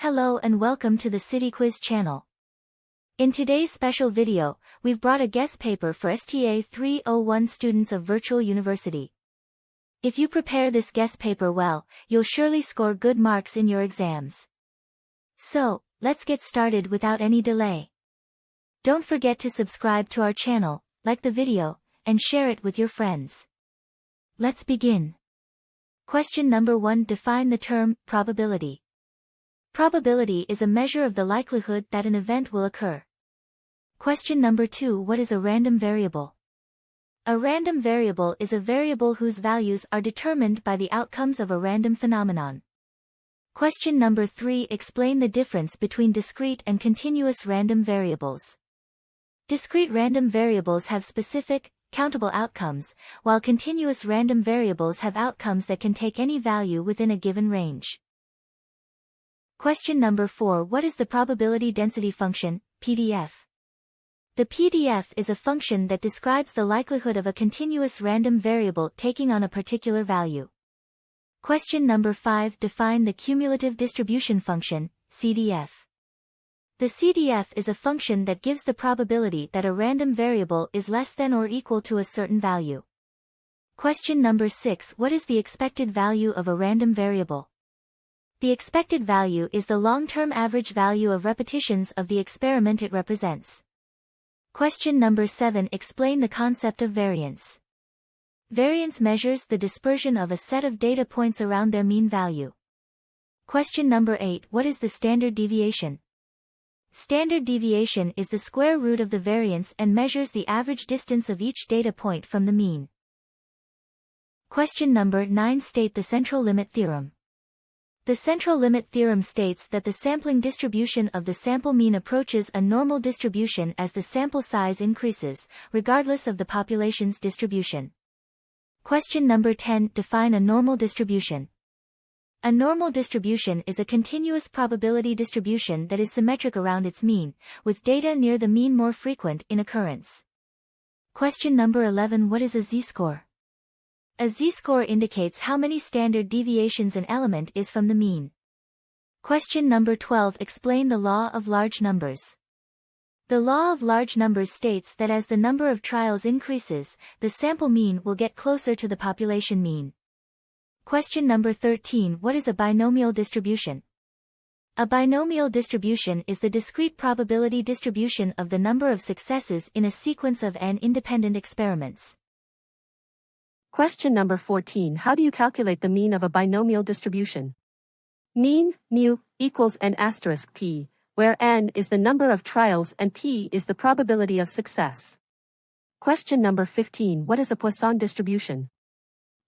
Hello and welcome to the City Quiz channel. In today's special video, we've brought a guest paper for STA301 students of Virtual University. If you prepare this guest paper well, you'll surely score good marks in your exams. So, let's get started without any delay. Don't forget to subscribe to our channel, like the video, and share it with your friends. Let's begin. Question number 1. Define the term probability. Probability is a measure of the likelihood that an event will occur. Question number 2. What is a random variable? A random variable is a variable whose values are determined by the outcomes of a random phenomenon. Question number 3. Explain the difference between discrete and continuous random variables. Discrete random variables have specific, countable outcomes, while continuous random variables have outcomes that can take any value within a given range. Question number 4. What is the probability density function, PDF? The PDF is a function that describes the likelihood of a continuous random variable taking on a particular value. Question number 5. Define the cumulative distribution function, CDF. The CDF is a function that gives the probability that a random variable is less than or equal to a certain value. Question number 6. What is the expected value of a random variable? The expected value is the long-term average value of repetitions of the experiment it represents. Question number 7. Explain the concept of variance. Variance measures the dispersion of a set of data points around their mean value. Question number 8. What is the standard deviation? Standard deviation is the square root of the variance and measures the average distance of each data point from the mean. Question number 9. State the central limit theorem. The central limit theorem states that the sampling distribution of the sample mean approaches a normal distribution as the sample size increases, regardless of the population's distribution. Question number 10. Define a normal distribution. A normal distribution is a continuous probability distribution that is symmetric around its mean, with data near the mean more frequent in occurrence. Question number 11. What is a z-score? A z-score indicates how many standard deviations an element is from the mean. Question number 12. Explain the law of large numbers. The law of large numbers states that as the number of trials increases, the sample mean will get closer to the population mean. Question number 13. What is a binomial distribution? A binomial distribution is the discrete probability distribution of the number of successes in a sequence of n independent experiments. Question number 14. How do you calculate the mean of a binomial distribution? Mean, mu, equals n asterisk p, where n is the number of trials and p is the probability of success. Question number 15. What is a Poisson distribution?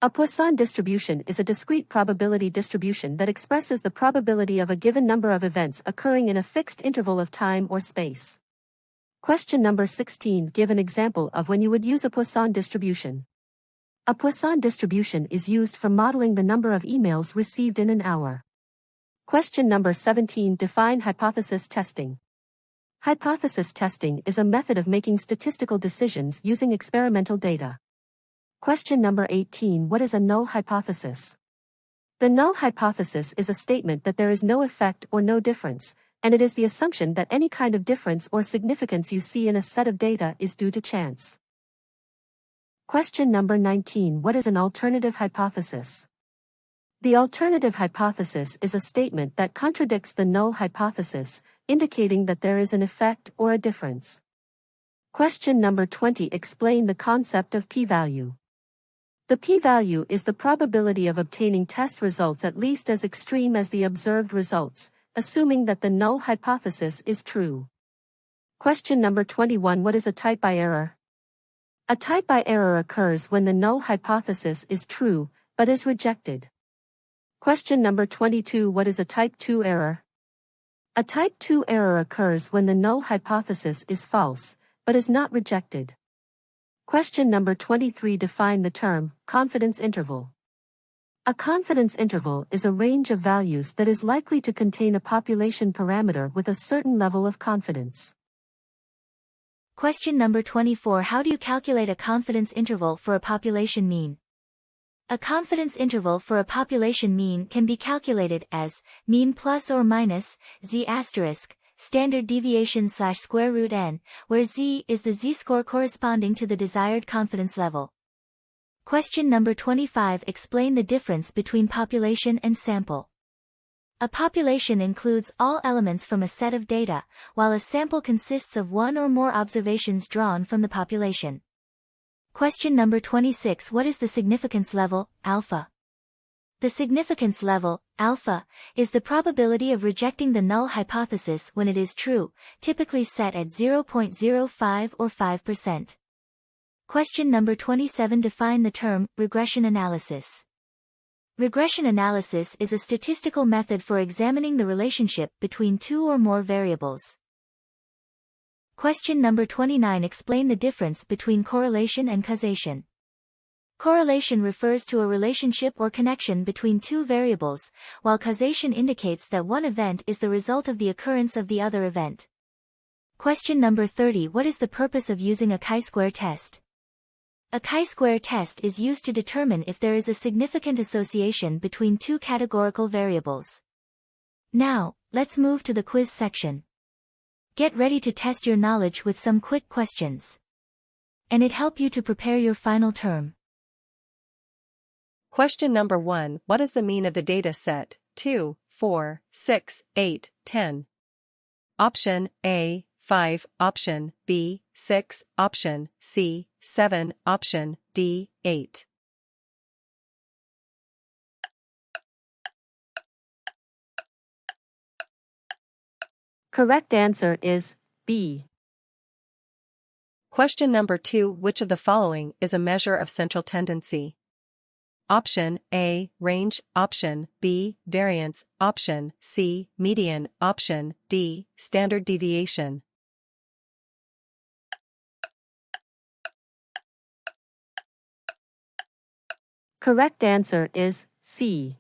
A Poisson distribution is a discrete probability distribution that expresses the probability of a given number of events occurring in a fixed interval of time or space. Question number 16. Give an example of when you would use a Poisson distribution. A Poisson distribution is used for modeling the number of emails received in an hour. Question number 17. Define hypothesis testing. Hypothesis testing is a method of making statistical decisions using experimental data. Question number 18. What is a null hypothesis? The null hypothesis is a statement that there is no effect or no difference, and it is the assumption that any kind of difference or significance you see in a set of data is due to chance. Question number 19. What is an alternative hypothesis? The alternative hypothesis is a statement that contradicts the null hypothesis, indicating that there is an effect or a difference. Question number 20. Explain the concept of p-value. The p-value is the probability of obtaining test results at least as extreme as the observed results, assuming that the null hypothesis is true. Question number 21. What is a type-by error? A type-by error occurs when the null hypothesis is true, but is rejected. Question number 22. What is a type 2 error? A type 2 error occurs when the null hypothesis is false, but is not rejected. Question number 23. Define the term confidence interval. A confidence interval is a range of values that is likely to contain a population parameter with a certain level of confidence. Question number 24. How do you calculate a confidence interval for a population mean? A confidence interval for a population mean can be calculated as mean plus or minus z asterisk, standard deviation / square root n, where z is the z-score corresponding to the desired confidence level. Question number 25. Explain the difference between population and sample. A population includes all elements from a set of data, while a sample consists of one or more observations drawn from the population. Question number 26. What is the significance level, alpha? The significance level, alpha, is the probability of rejecting the null hypothesis when it is true, typically set at 0.05 or 5%. Question number 27. Define the term regression analysis. Regression analysis is a statistical method for examining the relationship between two or more variables. Question number 29. Explain the difference between correlation and causation. Correlation refers to a relationship or connection between two variables, while causation indicates that one event is the result of the occurrence of the other event. Question number 30. What is the purpose of using a chi-square test? A chi-square test is used to determine if there is a significant association between two categorical variables. Now, let's move to the quiz section. Get ready to test your knowledge with some quick questions. And it help you to prepare your final term. Question number 1. What is the mean of the data set 2, 4, 6, 8, 10? Option A, 5, option B, 6, option C, 7, option D, 8. Correct answer is B. Question number 2. Which of the following is a measure of central tendency? Option A, range, option B, variance, option C, median, option D, standard deviation. Correct answer is C.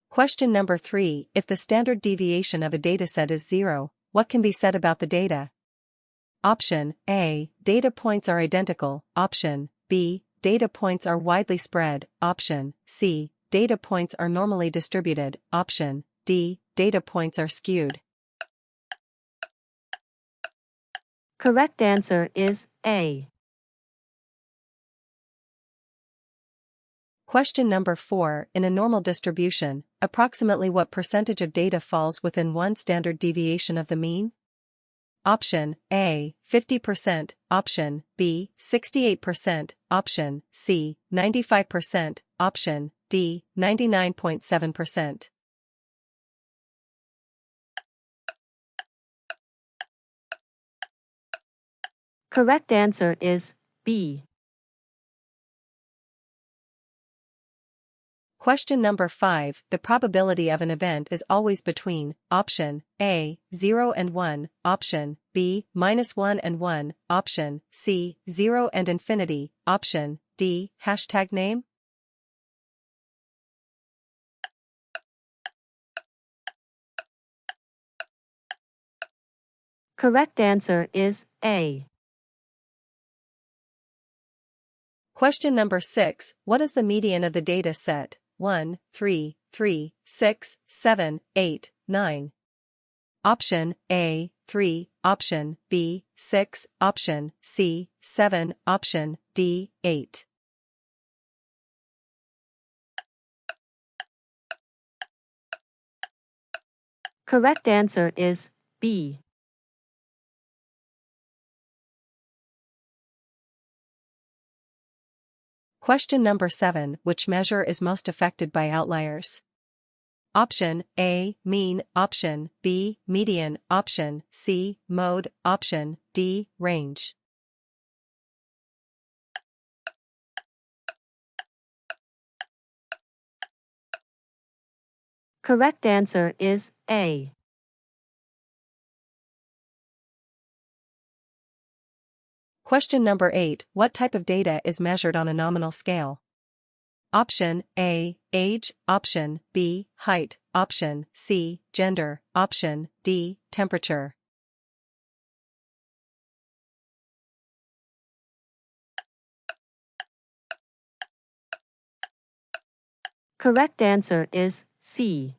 Question number 3. If the standard deviation of a dataset is 0, what can be said about the data? Option A, data points are identical, option B, data points are widely spread, option C, data points are normally distributed, option D, data points are skewed. Correct answer is A. Question number 4. In a normal distribution, approximately what percentage of data falls within one standard deviation of the mean? Option A, 50%, option B, 68%, option C, 95%, option D, 99.7%. Correct answer is B. Question number 5. The probability of an event is always between option A, 0 and 1, option B, -1 and 1, option C, 0 and infinity, option D, #name. Correct answer is A. Question number 6. What is the median of the data set 1, 3, 3, 6, 7, 8, 9? Option A, 3, option B, 6, option C, 7, option D, 8. Correct answer is B. Question number 7. Which measure is most affected by outliers? Option A, mean, option B, median, option C, mode, option D, range. Correct answer is A. Question number 8. What type of data is measured on a nominal scale? Option A, age, option B, height, option C, gender, option D, temperature. Correct answer is C.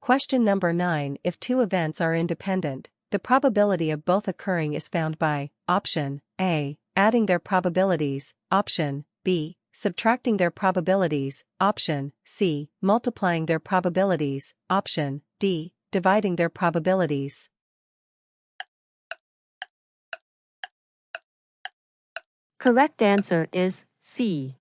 Question number 9. If two events are independent, the probability of both occurring is found by option A. Adding their probabilities, option B. Subtracting their probabilities, option C. Multiplying their probabilities, option D. Dividing their probabilities. Correct answer is C.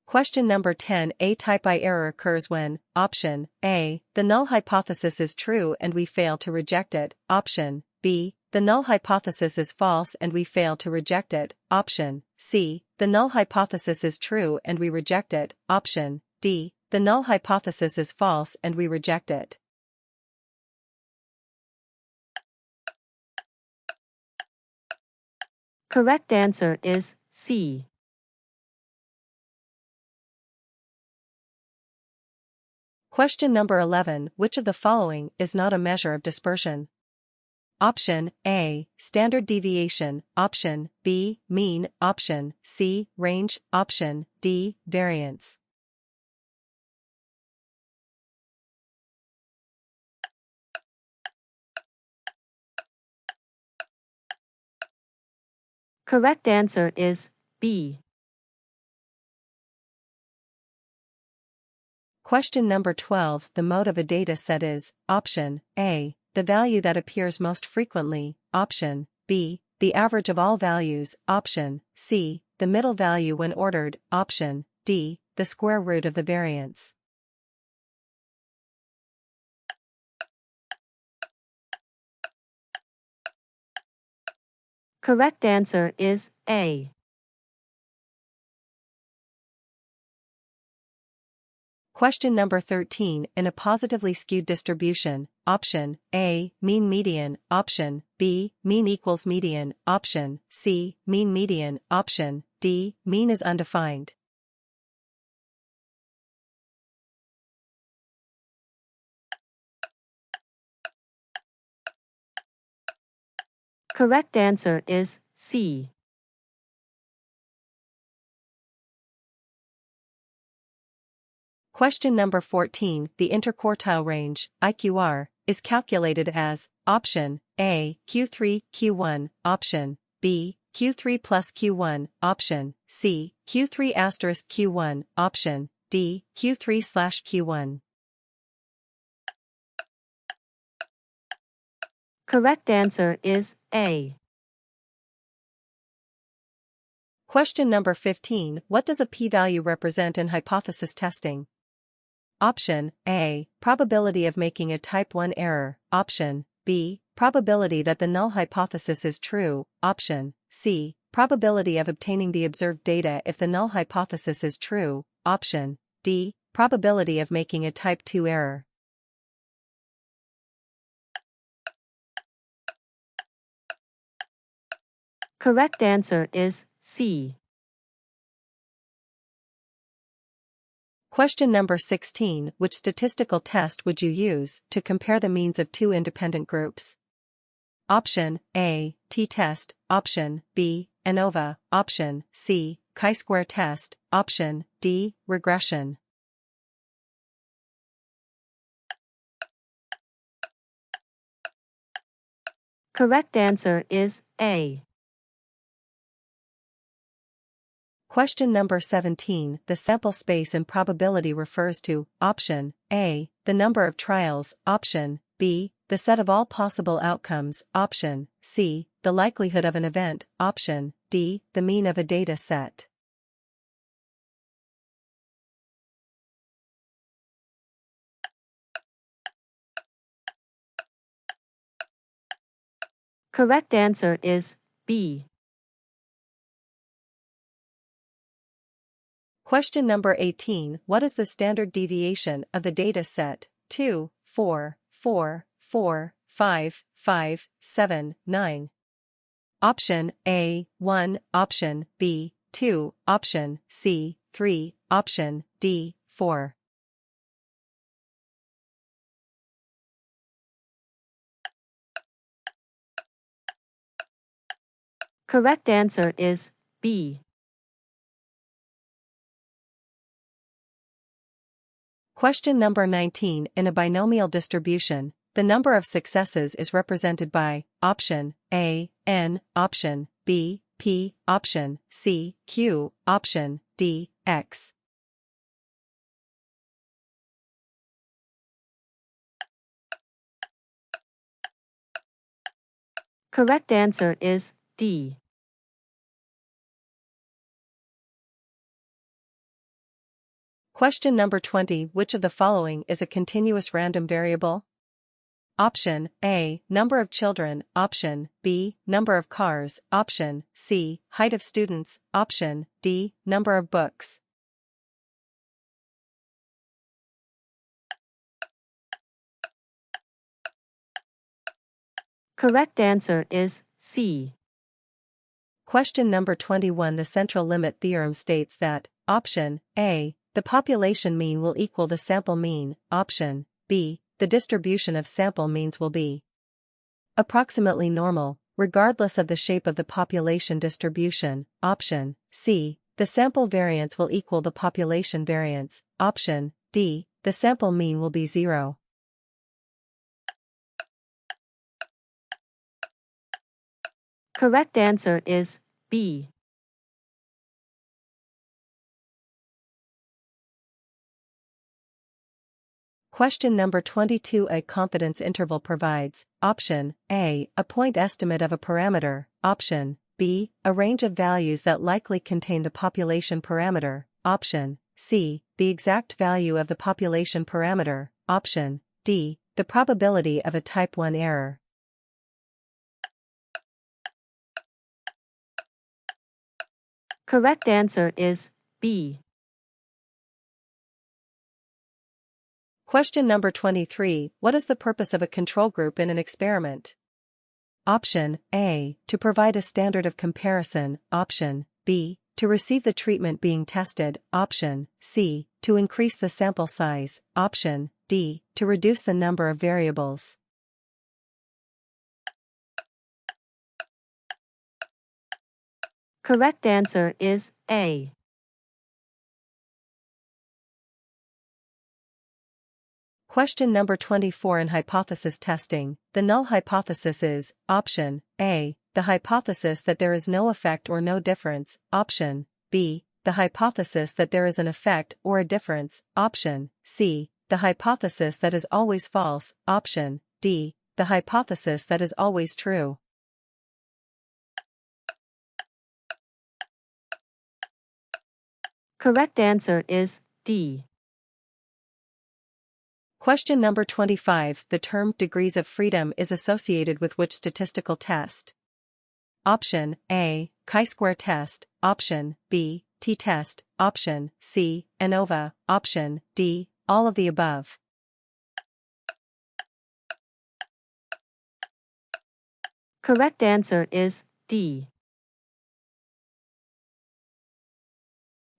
Question number 10. A type I error occurs when, option A. The null hypothesis is true and we fail to reject it, option B. The null hypothesis is false and we fail to reject it, option C. The null hypothesis is true and we reject it, option D. The null hypothesis is false and we reject it. Correct answer is C. Question number 11. Which of the following is not a measure of dispersion? Option A. Standard deviation, option B. Mean, option C. Range, option D. Variance. Correct answer is B. Question number 12. The mode of a data set is, option A. The value that appears most frequently, option B. The average of all values, option C. The middle value when ordered, option D. The square root of the variance. Correct answer is A. Question number 13. In a positively skewed distribution, option A. Mean median, option B. Mean equals median, option C. Mean median, option D. Mean is undefined. Correct answer is C. Question number 14. The interquartile range, IQR, is calculated as, option A. Q3, Q1, option B. Q3 plus Q1, option C. Q3 asterisk Q1, option D. Q3 slash Q1. Correct answer is A. Question number 15. What does a p-value represent in hypothesis testing? Option A. Probability of making a type 1 error, option B. Probability that the null hypothesis is true, option C. Probability of obtaining the observed data if the null hypothesis is true, option D. Probability of making a type 2 error. Correct answer is C. Question number 16. Which statistical test would you use to compare the means of two independent groups? Option A. T-test, option B. ANOVA, option C. chi-square test, option D. Regression. Correct answer is A. Question number 17. The sample space in probability refers to, option A. The number of trials, option B. The set of all possible outcomes, option C. The likelihood of an event, option D. The mean of a data set. Correct answer is B. Question number 18. What is the standard deviation of the data set 2, 4, 4, 4, 5, 5, 7, 9? Option A. 1, option B. 2, option C. 3, option D. 4. Correct answer is B. Question number 19. In a binomial distribution, the number of successes is represented by option A, n, option B, p, option C, q, option D, x. Correct answer is D. Question number 20. Which of the following is a continuous random variable? Option A, number of children, option B, number of cars, option C, height of students, option D, number of books. Correct answer is C. Question number 21. The central limit theorem states that option A, the population mean will equal the sample mean, option B, the distribution of sample means will be approximately normal, regardless of the shape of the population distribution, option C, the sample variance will equal the population variance, option D, the sample mean will be 0. Correct answer is B. Question number 22. A confidence interval provides option A, a point estimate of a parameter, option B, a range of values that likely contain the population parameter, option C, the exact value of the population parameter, option D, the probability of a type 1 error. Correct answer is B. Question number 23. What is the purpose of a control group in an experiment? Option A, to provide a standard of comparison, option B, to receive the treatment being tested, option C, to increase the sample size, option D, to reduce the number of variables. Correct answer is A. Question number 24. In hypothesis testing, the null hypothesis is option A, the hypothesis that there is no effect or no difference, option B, the hypothesis that there is an effect or a difference, option C, the hypothesis that is always false, option D, the hypothesis that is always true. Correct answer is D. Question number 25. The term degrees of freedom is associated with which statistical test? Option A, chi-square test, option B, t-test, option C, ANOVA, option D, all of the above. Correct answer is D.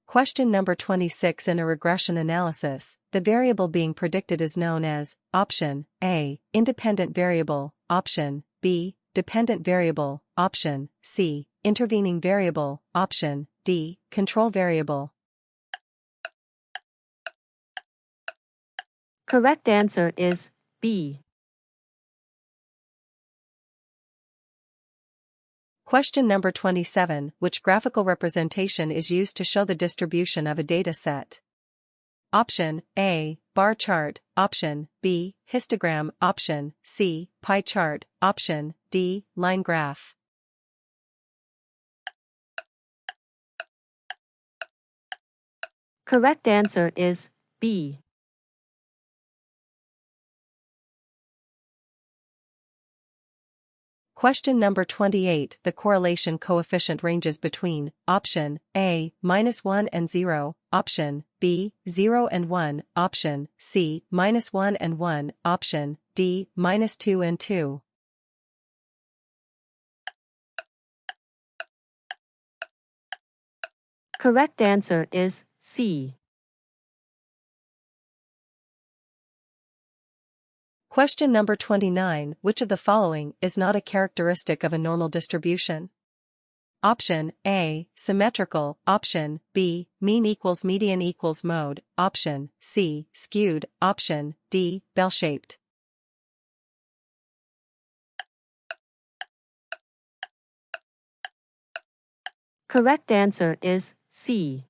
Question number 26. In a regression analysis, the variable being predicted is known as option A, independent variable, option B, dependent variable, option C, intervening variable, option D, control variable. Correct answer is B. Question number 27. Which graphical representation is used to show the distribution of a data set? Option A, bar chart, option B, histogram, option C, pie chart, option D, line graph. Correct answer is B. Question number 28. The correlation coefficient ranges between option A, -1 and 0, option B, 0 and 1, option C, -1 and 1, option D, -2 and 2. Correct answer is C. Question number 29. Which of the following is not a characteristic of a normal distribution? Option A, symmetrical. Option B, mean equals median equals mode. Option C, skewed. Option D, bell-shaped. Correct answer is C.